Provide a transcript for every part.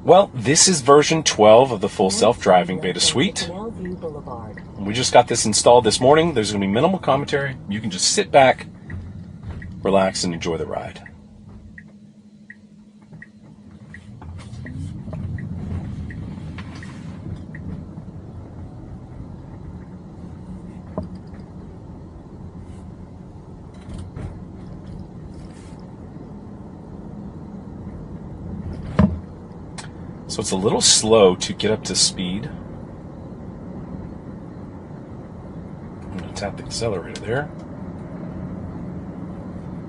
Well, this is version 12 of the full self-driving beta suite. We just got this installed this morning. There's going to be minimal commentary. You can just sit back, relax, and enjoy the ride. So it's a little slow to get up to speed. I'm going to tap the accelerator there.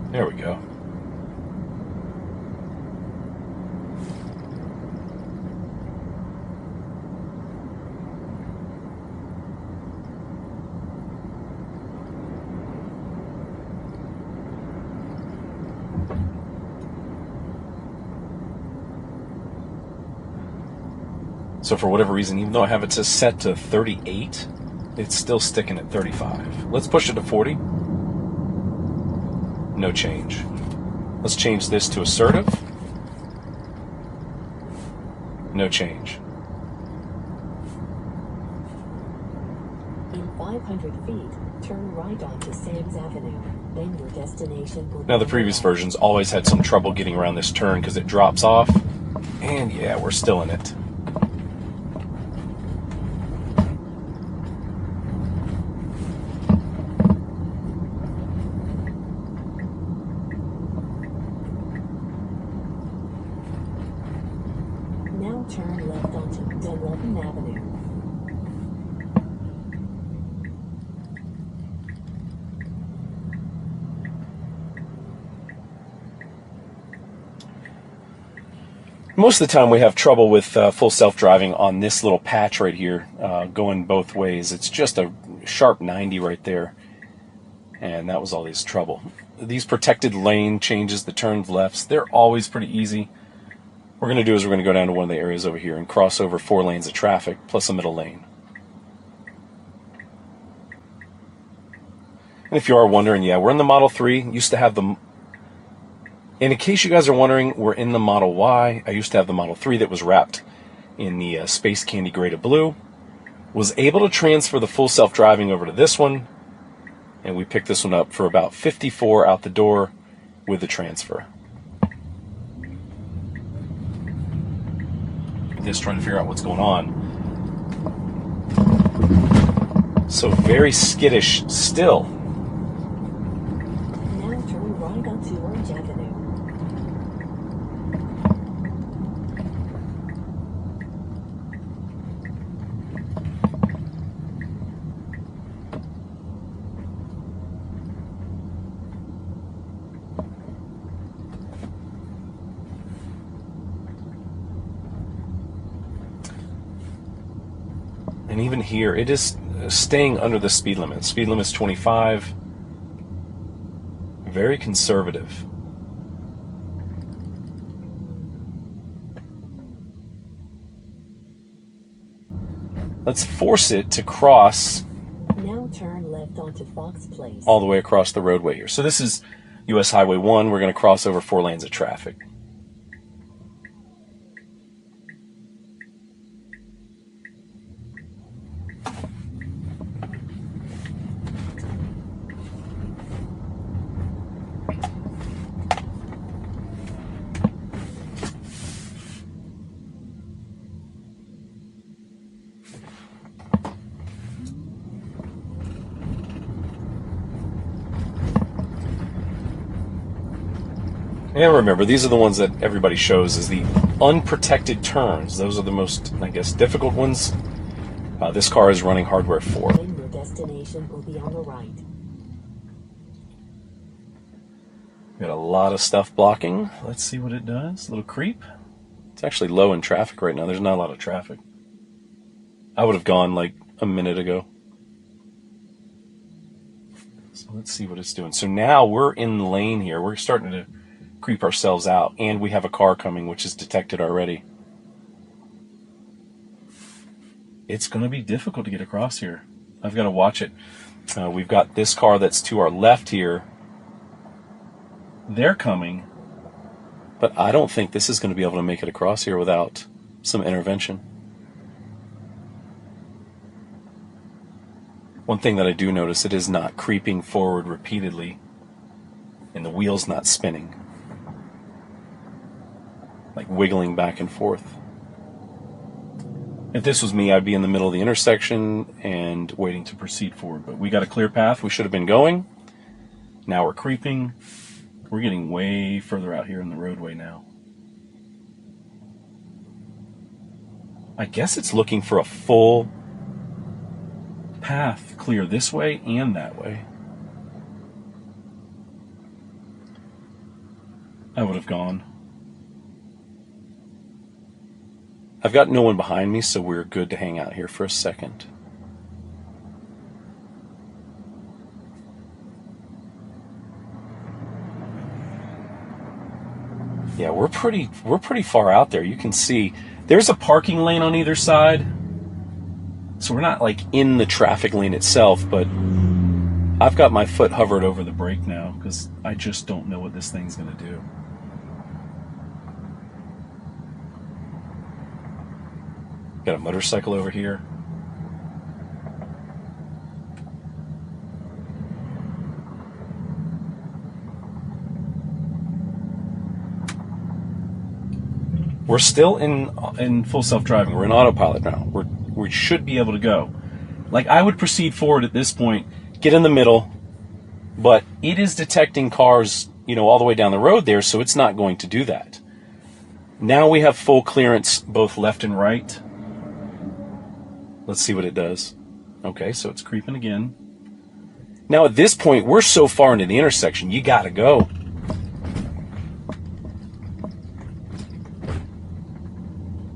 There we go. So for whatever reason, even though I have it set to 38, it's still sticking at 35. Let's push it to 40. No change. Let's change this to assertive. No change. In 500 feet, turn right onto Sam's Avenue. Then your destination will be. Now the previous versions always had some trouble getting around this turn because it drops off. And yeah, we're still in it. Now turn left onto Dunlevin Avenue. Most of the time we have trouble with full self-driving on this little patch right here, going both ways. It's just a sharp 90 right there, and that was all this trouble. These protected lane changes, the turns lefts, they're always pretty easy. What we're going to do is we're going to go down to one of the areas over here and cross over 4 lanes of traffic plus a middle lane. And if you are wondering, yeah, we're in the Model 3. Used to have the... And in case you guys are wondering, we're in the Model Y. I used to have the Model 3 that was wrapped in the Space Candy Gray to Blue. Was able to transfer the full self-driving over to this one, and we picked this one up for about $54 out the door with the transfer. Just trying to figure out what's going on. So very skittish still. Now turn right onto Orange Avenue. And even here, it is staying under the speed limit. Speed limit is 25. Very conservative. Let's force it to cross. Now turn left onto Fox Place. All the way across the roadway here. So this is US Highway 1. We're going to cross over 4 lanes of traffic. And remember, these are the ones that everybody shows as the unprotected turns. Those are the most, I guess, difficult ones. This car is running hardware 4. Then your destination will be on the right. Got a lot of stuff blocking. Let's see what it does. A little creep. It's actually low in traffic right now. There's not a lot of traffic. I would have gone like a minute ago. So let's see what it's doing. So now we're in the lane here. We're starting to creep ourselves out, and we have a car coming, which is detected already. It's going to be difficult to get across here. I've got to watch it. We've got this car that's to our left here. They're coming, but I don't think this is going to be able to make it across here without some intervention. One thing that I do notice, it is not creeping forward repeatedly, and the wheel's not spinning, like wiggling back and forth. If this was me, I'd be in the middle of the intersection and waiting to proceed forward. But we got a clear path. We should have been going. Now we're creeping. We're getting way further out here in the roadway now. I guess it's looking for a full path clear this way and that way. I would have gone. I've got no one behind me, so we're good to hang out here for a second. Yeah, we're pretty far out there. You can see there's a parking lane on either side. So we're not like in the traffic lane itself, but I've got my foot hovered over the brake now because I just don't know what this thing's going to do. Got a motorcycle over here. We're still in full self-driving. We're in autopilot now. We should be able to go. Like, I would proceed forward at this point, get in the middle, but it is detecting cars, all the way down the road there, so it's not going to do that. Now we have full clearance both left and right. Let's see what it does. Okay, so it's creeping again. Now at this point, we're so far into the intersection, you gotta go.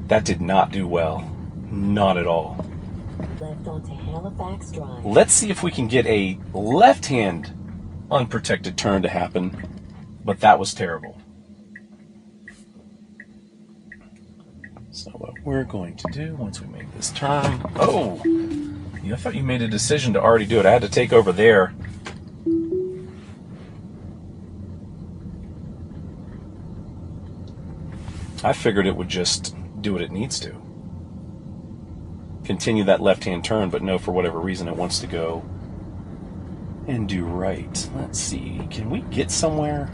That did not do well. Not at all. Left onto Halifax Drive. Let's see if we can get a left-hand unprotected turn to happen, but that was terrible. So what we're going to do once we make this turn... Oh! I thought you made a decision to already do it. I had to take over there. I figured it would just do what it needs to. Continue that left-hand turn, but no, for whatever reason, it wants to go and do right. Let's see. Can we get somewhere?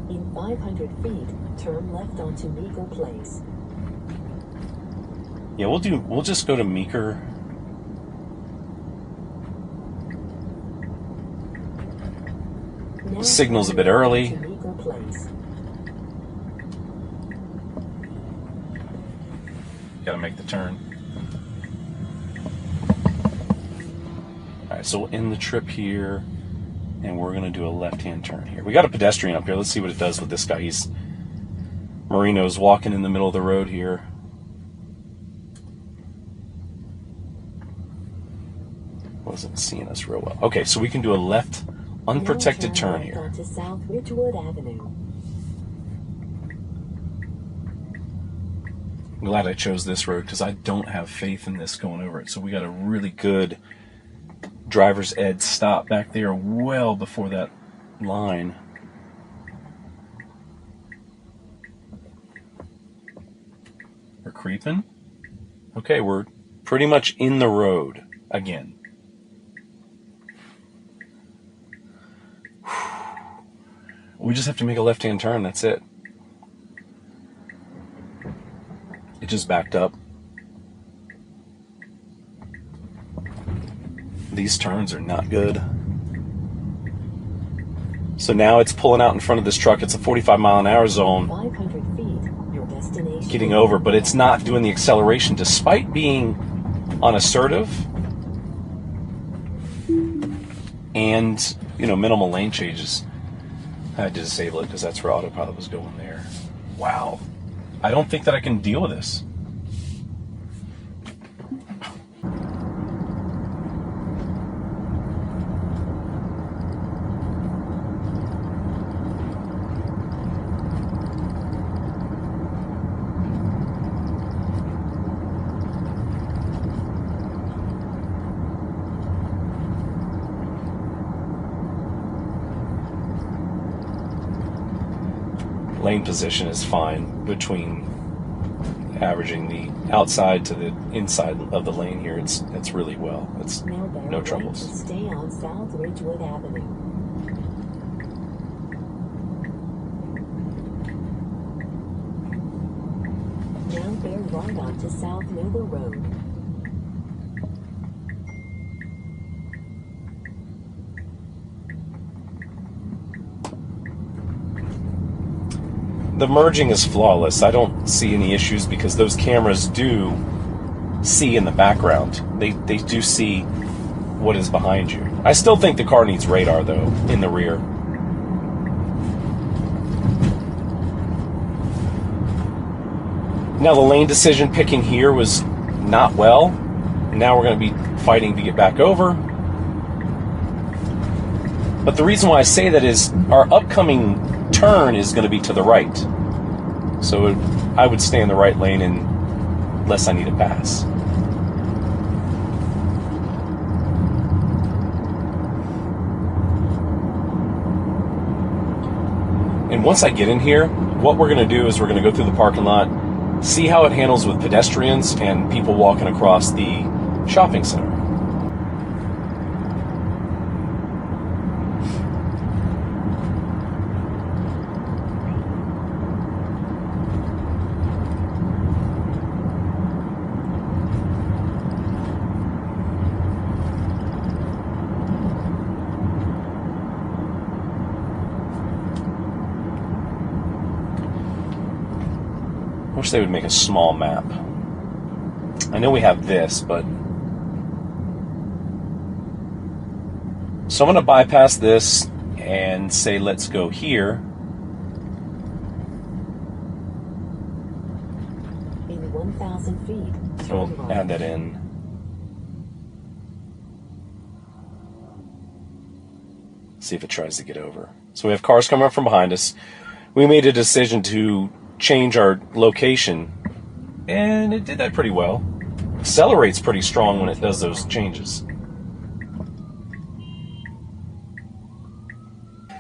In 500 feet, turn left onto Meeker Place. Yeah, we'll just go to Meeker. Now Signal's a bit early. to Meeker Place. Gotta make the turn. Alright, so we'll end the trip here, and we're gonna do a left-hand turn here. We got a pedestrian up here. Let's see what it does with this guy. Marino's walking in the middle of the road here. Wasn't seeing us real well. Okay, so we can do a left unprotected turn here. Onto South Ridgewood Avenue. I'm glad I chose this road because I don't have faith in this going over it. So we got a really good driver's ed stop back there well before that line. We're creeping. Okay, we're pretty much in the road again. We just have to make a left-hand turn, that's it. It just backed up. These turns are not good. So now it's pulling out in front of this truck. It's a 45-mile-an-hour zone. 500 feet, your destination. Getting over, but it's not doing the acceleration despite being unassertive and, minimal lane changes. I had to disable it because that's where autopilot was going there. Wow. I don't think that I can deal with this. lane position is fine between averaging the outside to the inside of the lane here. It's really well. It's no troubles. Right to stay on South Ridgewood Avenue. Now bear right onto South Miller Road. The merging is flawless. I don't see any issues because those cameras do see in the background. They do see what is behind you. I still think the car needs radar, though, in the rear. Now, the lane decision picking here was not well. Now we're going to be fighting to get back over. But the reason why I say that is our upcoming turn is going to be to the right. So I would stay in the right lane unless I need a pass. And once I get in here, what we're going to do is we're going to go through the parking lot, see how it handles with pedestrians and people walking across the shopping center. I wish they would make a small map. I know we have this, but... So I'm going to bypass this and say let's go here. In 1,000 feet, We'll turn right. add that in. See if it tries to get over. So we have cars coming up from behind us. We made a decision to change our location, and it did that pretty well. Accelerates pretty strong when it does those changes.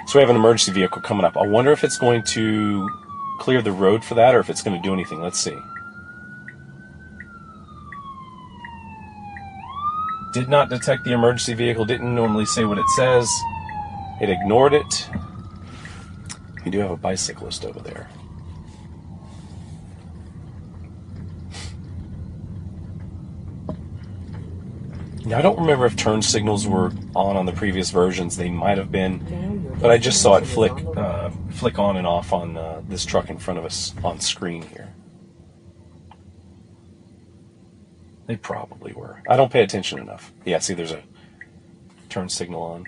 So we have an emergency vehicle coming up. I wonder if it's going to clear the road for that or if it's going to do anything. Let's see. Did not detect the emergency vehicle. Didn't normally say what it says. It ignored it. We do have a bicyclist over there. Now, I don't remember if turn signals were on the previous versions. They might have been, but I just saw it flick on and off on this truck in front of us on screen here. They probably were. I don't pay attention enough. Yeah, see, there's a turn signal on.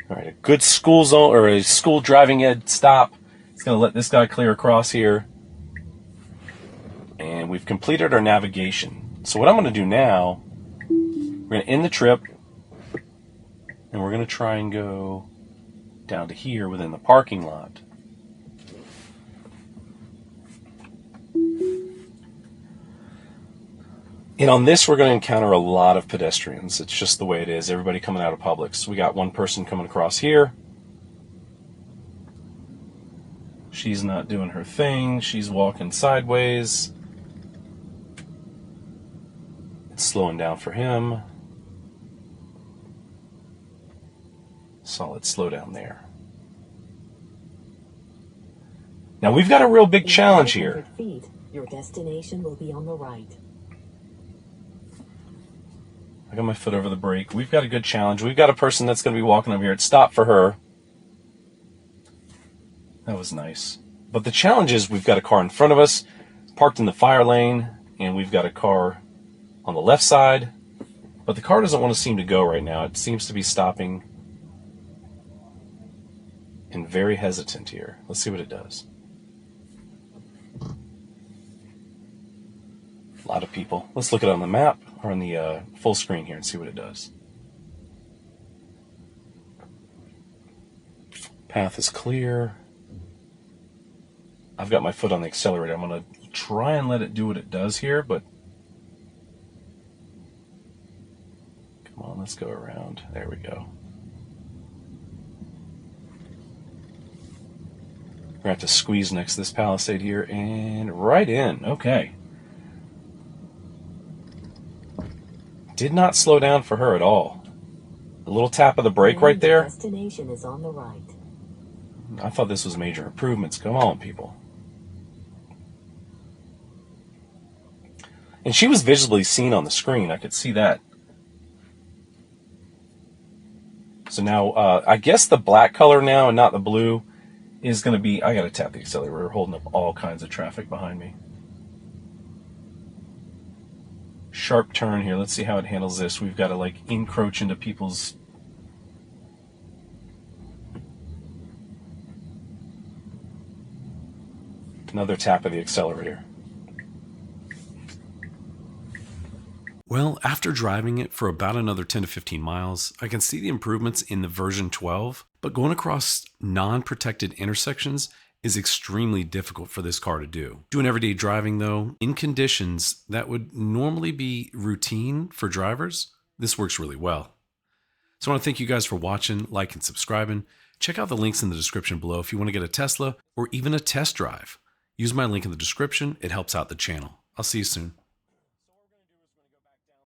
All right, a good school zone or a school driving ed stop. It's going to let this guy clear across here. And we've completed our navigation. So what I'm going to do now, we're going to end the trip, and we're going to try and go down to here within the parking lot. And on this, we're going to encounter a lot of pedestrians. It's just the way it is. Everybody coming out of Publix. We got one person coming across here. She's not doing her thing. She's walking sideways. It's slowing down for him. Solid slowdown there. Now we've got a real big challenge here. Feet, your destination will be on the right. I got my foot over the brake. We've got a good challenge. We've got a person that's going to be walking over here. It stopped for her. That was nice. But the challenge is we've got a car in front of us, parked in the fire lane, and we've got a car on the left side. But the car doesn't want to seem to go right now. It seems to be stopping and very hesitant here. Let's see what it does. A lot of people. Let's look at it on the map or on the full screen here and see what it does. Path is clear. I've got my foot on the accelerator. I'm going to try and let it do what it does here, but come on, let's go around. There we go. We're going to have to squeeze next to this Palisade here and right in. Okay. Did not slow down for her at all. A little tap of the brake right there. Destination is on the right. I thought this was major improvements. Come on, people. And she was visibly seen on the screen. I could see that. So now, I guess the black color now and not the blue is going to be... I got to tap the accelerator. We're holding up all kinds of traffic behind me. Sharp turn here. Let's see how it handles this. We've got to like encroach into people's... Another tap of the accelerator. Well, after driving it for about another 10 to 15 miles, I can see the improvements in the version 12, but going across non-protected intersections is extremely difficult for this car to do. Doing everyday driving though, in conditions that would normally be routine for drivers, this works really well. So I want to thank you guys for watching, like, and subscribing. Check out the links in the description below if you want to get a Tesla or even a test drive. Use my link in the description, it helps out the channel. I'll see you soon.